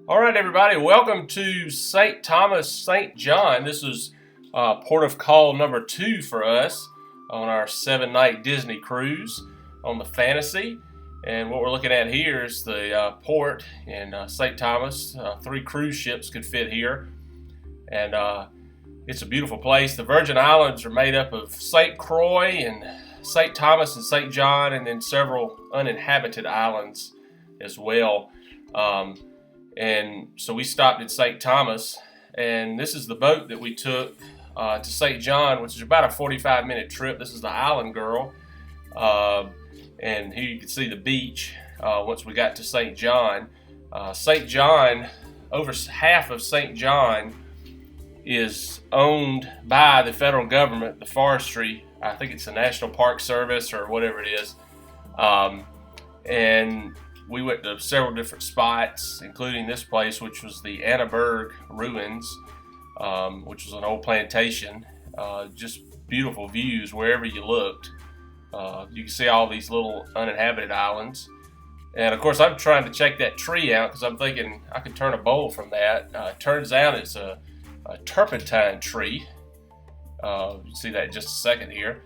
All right, everybody, welcome to St. Thomas, St. John. This is port of call number 2 for us on our 7-night Disney cruise on the Fantasy. And what we're looking at here is the port in St. Thomas. 3 cruise ships could fit here. And it's a beautiful place. The Virgin Islands are made up of St. Croix and St. Thomas and St. John, and then several uninhabited islands as well. And so we stopped at St. Thomas, and this is the boat that we took to St. John, which is about a 45-minute trip. This is the Island Girl, and here you can see the beach once we got to St. John. St. John, over half of St. John is owned by the federal government, the forestry. I think it's the National Park Service or whatever it is. And we went to several different spots, including this place, which was the Annaberg Ruins, which was an old plantation. Just beautiful views wherever you looked. You can see all these little uninhabited islands. And of course, I'm trying to check that tree out because I'm thinking I could turn a bowl from that. It turns out it's a turpentine tree. You can see that in just a second here.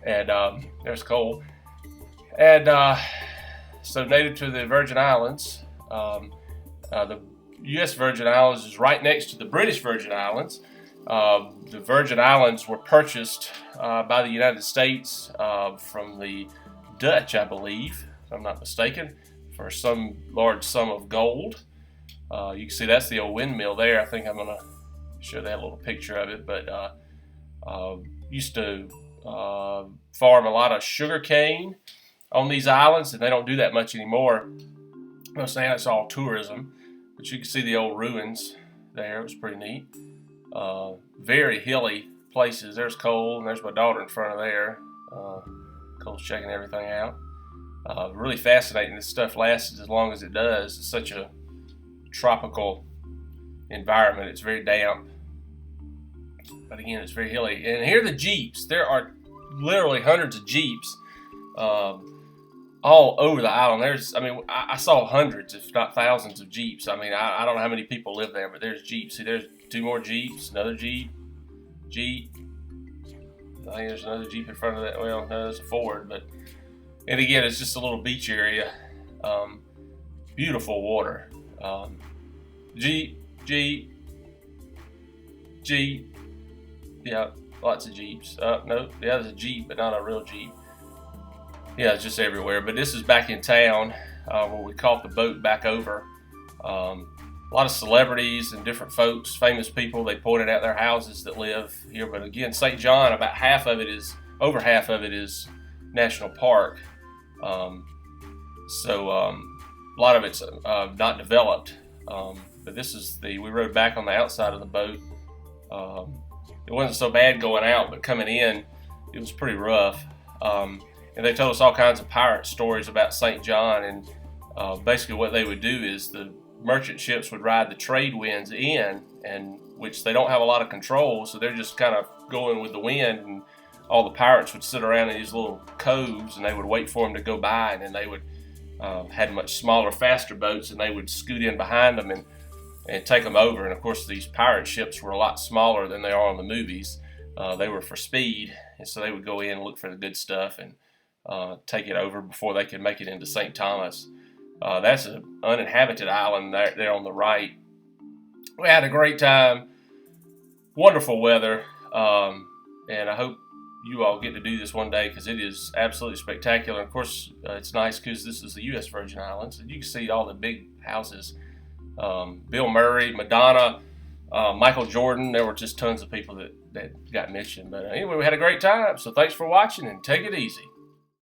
And there's Cole. And so native to the Virgin Islands. The U.S. Virgin Islands is right next to the British Virgin Islands. The Virgin Islands were purchased by the United States from the Dutch, I believe, if I'm not mistaken, for some large sum of gold. You can see that's the old windmill there. I think I'm going to show that little picture of it. But used to farm a lot of sugar cane on these islands, and they don't do that much anymore. Most now it's all tourism, but you can see the old ruins there. It was pretty neat. Very hilly places. There's Cole, and there's my daughter in front of there. Cole's checking everything out. Really fascinating. This stuff lasts as long as it does. It's such a tropical environment. It's very damp, but again, it's very hilly. And here are the Jeeps. There are literally hundreds of Jeeps all over the island. I saw hundreds, if not thousands, of Jeeps. I don't know how many people live there, but there's Jeeps. See, there's 2 more Jeeps, another Jeep. I think there's another Jeep in front of that. Well, no, it's a Ford, and again, it's just a little beach area. Beautiful water. Jeep. Yeah, lots of Jeeps. No, yeah, there's a Jeep, but not a real Jeep. Yeah, it's just everywhere. But this is back in town where we caught the boat back over. A lot of celebrities and different folks, famous people, they pointed out their houses that live here. But again, St. John, over half of it is national park. So a lot of it's not developed. But this is we rode back on the outside of the boat. It wasn't so bad going out, but coming in, it was pretty rough. And they told us all kinds of pirate stories about St. John, and basically what they would do is the merchant ships would ride the trade winds in, and which they don't have a lot of control, so they're just kind of going with the wind, and all the pirates would sit around in these little coves, and they would wait for them to go by, and then they would had much smaller, faster boats, and they would scoot in behind them and take them over. And of course, these pirate ships were a lot smaller than they are in the movies. They were for speed, and so they would go in and look for the good stuff and take it over before they could make it into St. Thomas. That's an uninhabited island there on the right. We had a great time, wonderful weather, and I hope you all get to do this one day because it is absolutely spectacular. Of course, it's nice because this is the U.S. Virgin Islands, and you can see all the big houses. Bill Murray, Madonna, Michael Jordan. There were just tons of people that got mentioned. But anyway, we had a great time, so thanks for watching, and take it easy.